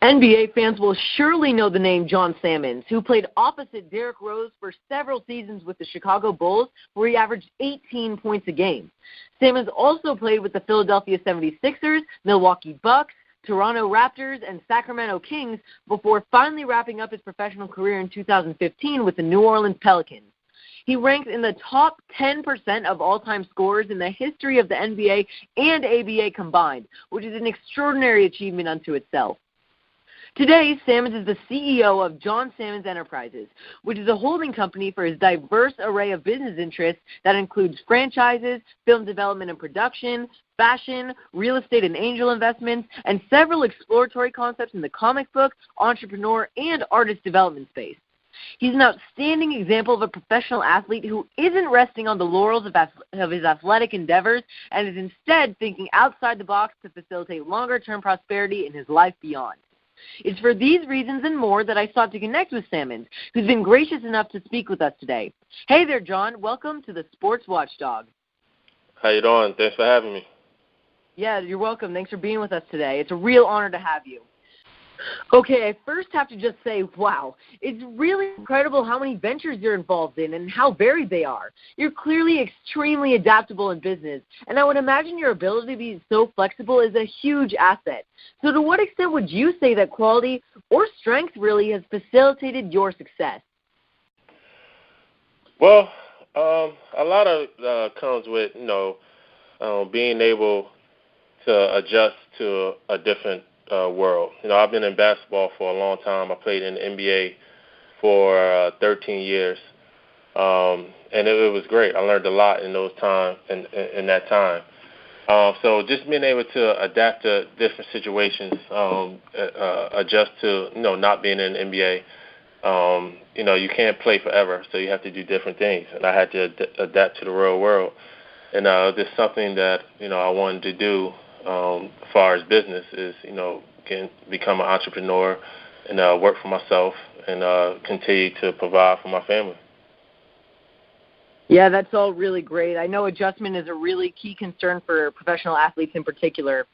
NBA fans will surely know the name John Salmons, who played opposite Derrick Rose for several seasons with the Chicago Bulls, where he averaged 18 points a game. Salmons also played with the Philadelphia 76ers, Milwaukee Bucks, Toronto Raptors, and Sacramento Kings before finally wrapping up his professional career in 2015 with the New Orleans Pelicans. He ranks in the top 10% of all-time scorers in the history of the NBA and ABA combined, which is an extraordinary achievement unto itself. Today, Salmons is the CEO of John Salmons Enterprises, which is a holding company for his diverse array of business interests that includes franchises, film development and production, fashion, real estate and angel investments, and several exploratory concepts in the comic book, entrepreneur, and artist development space. He's an outstanding example of a professional athlete who isn't resting on the laurels of his athletic endeavors and is instead thinking outside the box to facilitate longer-term prosperity in his life beyond. It's for these reasons and more that I sought to connect with Salmons, who's been gracious enough to speak with us today. Hey there, John. Welcome to the Sports Watchdog. How you doing? Thanks for having me. Yeah, you're welcome. Thanks for being with us today. It's a real honor to have you. Okay, I first have to just say, wow, it's really incredible how many ventures you're involved in and how varied they are. You're clearly extremely adaptable in business, and I would imagine your ability to be so flexible is a huge asset. So to what extent would you say that quality or strength really has facilitated your success? Well, a lot of comes with, being able to adjust to a different world. I've been in basketball for a long time. I played in the NBA for 13 years, and it was great. I learned a lot in those time in that time. So just being able to adapt to different situations, adjust to not being in the NBA. You can't play forever, so you have to do different things. And I had to adapt to the real world. And this is something that I wanted to do. As far as business is, can become an entrepreneur and work for myself and continue to provide for my family. Yeah, that's all really great. I know adjustment is a really key concern for professional athletes in particular.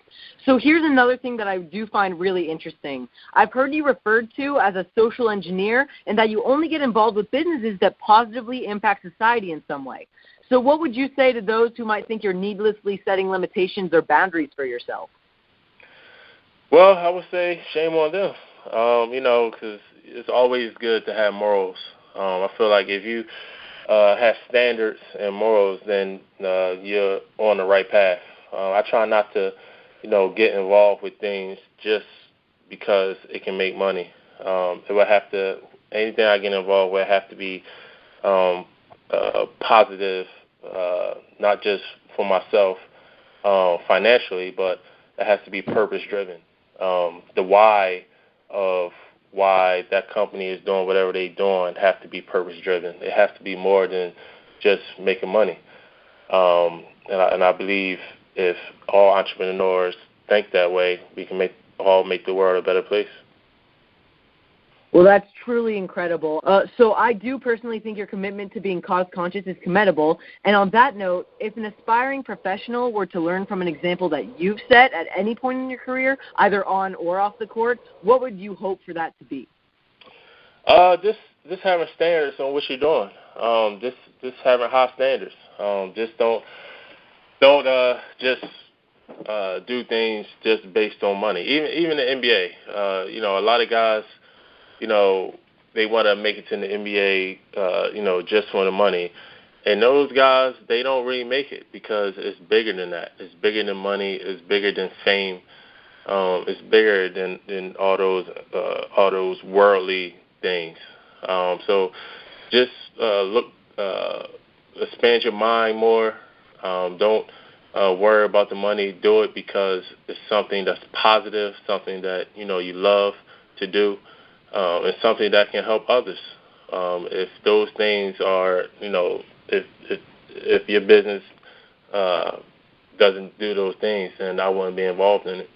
So here's another thing that I do find really interesting. I've heard you referred to as a social engineer and that you only get involved with businesses that positively impact society in some way. So what would you say to those who might think you're needlessly setting limitations or boundaries for yourself? Well, I would say shame on them, because it's always good to have morals. I feel like if you have standards and morals, then you're on the right path. I try not to, get involved with things just because it can make money. Anything I get involved with have to be positive, not just for myself financially, but it has to be purpose-driven. The why of why that company is doing whatever they're doing have to be purpose-driven. It has to be more than just making money. And I believe if all entrepreneurs think that way, we can all make the world a better place. Well, that's truly incredible. So I do personally think your commitment to being cost-conscious is commendable. And on that note, if an aspiring professional were to learn from an example that you've set at any point in your career, either on or off the court, what would you hope for that to be? Just having standards on what you're doing. Just having high standards. Just don't just do things just based on money. Even the NBA. A lot of guys, they want to make it to the NBA, just for the money. And those guys, they don't really make it because it's bigger than that. It's bigger than money. It's bigger than fame. It's bigger than all those worldly things. So just expand your mind more. Don't worry about the money. Do it because it's something that's positive, something that you love to do. It's something that can help others. If those things are, if your business doesn't do those things, then I wouldn't be involved in it.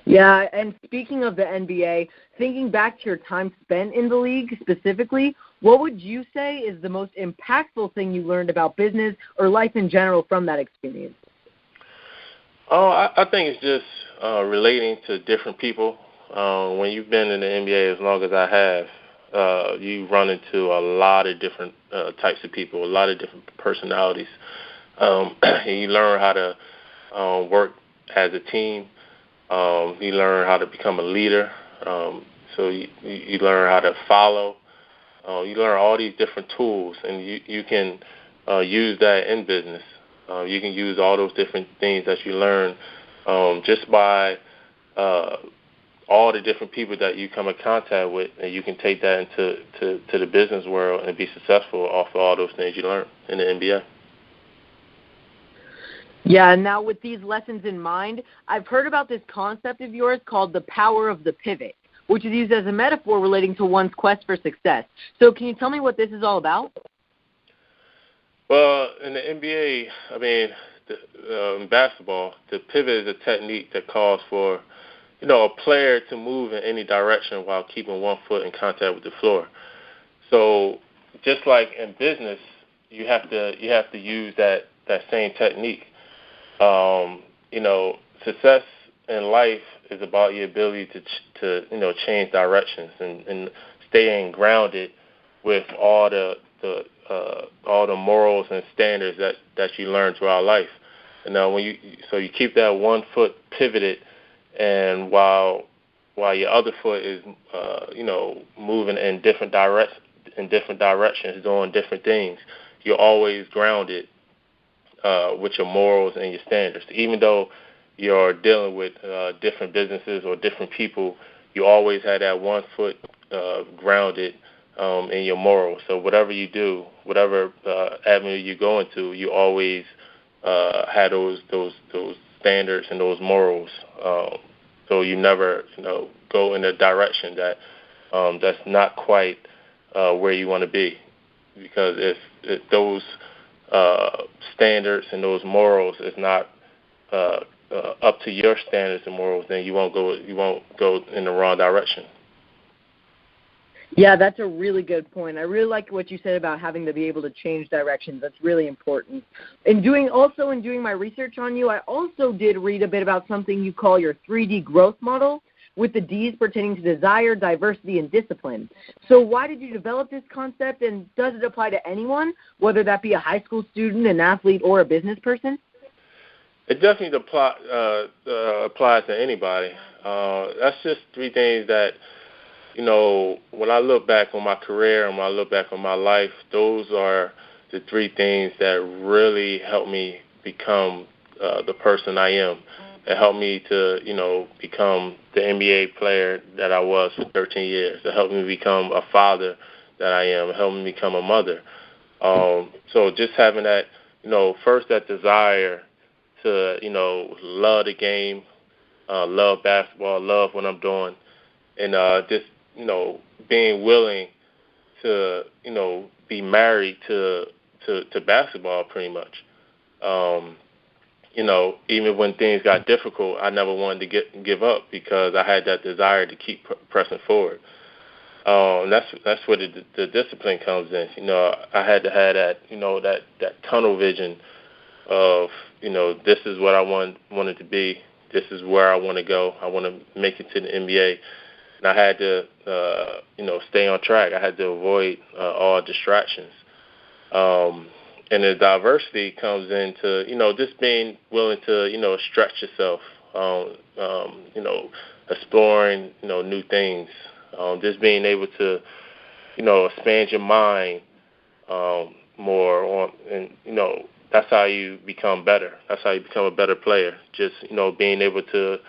Yeah, and speaking of the NBA, thinking back to your time spent in the league specifically, what would you say is the most impactful thing you learned about business or life in general from that experience? I think it's just relating to different people. When you've been in the NBA as long as I have, you run into a lot of different types of people, a lot of different personalities. And you learn how to work as a team. You learn how to become a leader. So you learn how to follow. You learn all these different tools, and you can use that in business. You can use all those different things that you learn just by all the different people that you come in contact with, and you can take that into the business world and be successful off of all those things you learn in the NBA. Yeah, and now with these lessons in mind, I've heard about this concept of yours called the power of the pivot, which is used as a metaphor relating to one's quest for success. So can you tell me what this is all about? Well, in the NBA, I mean, in basketball, the pivot is a technique that calls for, a player to move in any direction while keeping one foot in contact with the floor. So just like in business, you have to use that same technique. Success in life is about your ability to change directions and staying grounded with all the morals and standards that you learn throughout life. And now you keep that one foot pivoted, and while your other foot is moving in different directions, doing different things, you're always grounded with your morals and your standards. Even though you're dealing with different businesses or different people, you always have that one foot grounded in your morals. So whatever you do, whatever avenue you go into, you always have those standards and those morals. So you never go in a direction that's not quite where you want to be, because if those standards and those morals is not up to your standards and morals, then you won't go in the wrong direction. Yeah, that's a really good point. I really like what you said about having to be able to change directions. That's really important. In doing my research on you, I also did read a bit about something you call your 3D growth model, with the D's pertaining to desire, diversity, and discipline. So why did you develop this concept, and does it apply to anyone, whether that be a high school student, an athlete, or a business person? It definitely applies to anybody. That's just three things that, when I look back on my career and when I look back on my life, those are the three things that really helped me become the person I am. It helped me to, become the NBA player that I was for 13 years. It helped me become a father that I am. It helped me become a mother. So just having that, first that desire to, love the game, love basketball, love what I'm doing, and just, being willing to, be married to basketball pretty much. Even when things got difficult, I never wanted to give up, because I had that desire to keep pressing forward. And that's where the discipline comes in. I had to have that, that tunnel vision of, this is what I wanted to be. This is where I want to go. I want to make it to the NBA. And I had to, stay on track. I had to avoid all distractions. And the diversity comes into, just being willing to, stretch yourself, exploring, new things, just being able to, expand your mind more on, and, that's how you become better. That's how you become a better player. Just, being able to,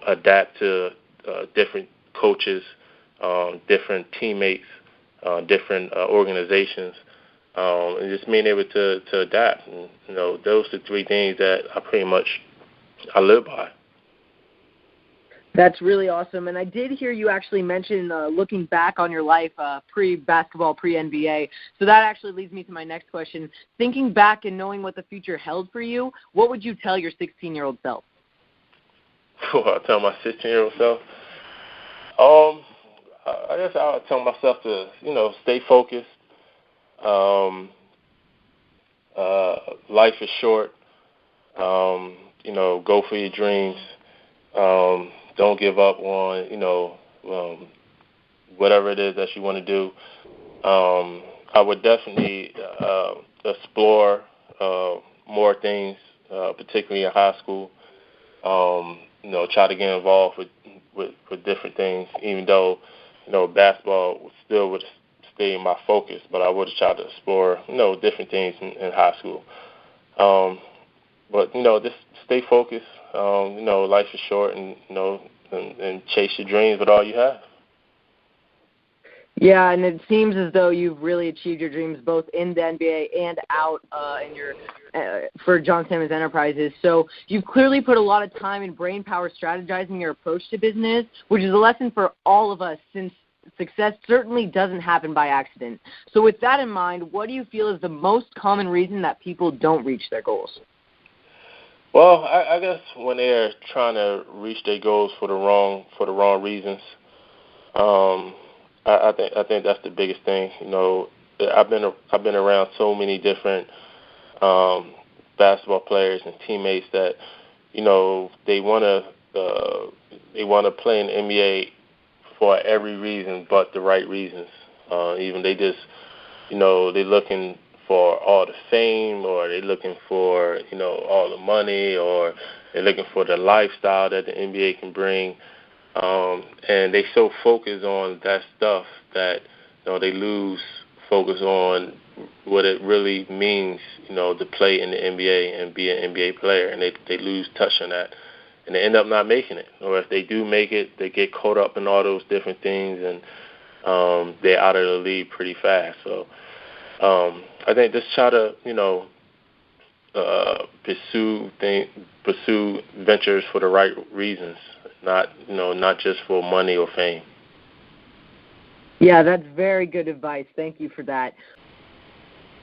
adapt to different coaches, different teammates, different organizations. And just being able to adapt. And, those are the three things that I live by. That's really awesome. And I did hear you actually mention looking back on your life pre-basketball, pre-NBA. So that actually leads me to my next question. Thinking back and knowing what the future held for you, what would you tell your 16-year-old self? I'll tell my 16-year-old self? I guess I would tell myself to, stay focused. Life is short. Go for your dreams. Don't give up on, whatever it is that you want to do. I would definitely explore more things, particularly in high school. Try to get involved with different things, even though, basketball still would stay my focus, but I would try to explore, different things in high school. But, just stay focused. Life is short, and chase your dreams with all you have. Yeah, and it seems as though you've really achieved your dreams both in the NBA and out in your for John Salmons Enterprises. So you've clearly put a lot of time and brain power strategizing your approach to business, which is a lesson for all of us since success certainly doesn't happen by accident. So with that in mind, what do you feel is the most common reason that people don't reach their goals? Well, I guess when they're trying to reach their goals for the wrong reasons. I think that's the biggest thing. I've been around so many different basketball players and teammates that they wanna play in the NBA for every reason but the right reasons. Even they just they're looking for all the fame, or they're looking for all the money, or they're looking for the lifestyle that the NBA can bring. And they so focus on that stuff that they lose focus on what it really means, to play in the NBA and be an NBA player, and they lose touch on that, and they end up not making it. Or if they do make it, they get caught up in all those different things, and they're out of the league pretty fast. So I think just try to pursue ventures for the right reasons. Not just for money or fame. Yeah, that's very good advice. Thank you for that.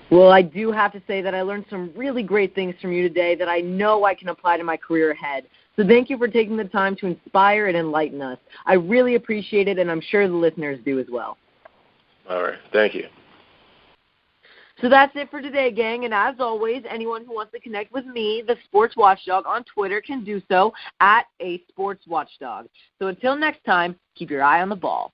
Well, I do have to say that I learned some really great things from you today that I know I can apply to my career ahead. So thank you for taking the time to inspire and enlighten us. I really appreciate it, and I'm sure the listeners do as well. All right. Thank you. So that's it for today, gang. And as always, anyone who wants to connect with me, the Sports Watchdog, on Twitter can do so at @sportswatchdog. So until next time, keep your eye on the ball.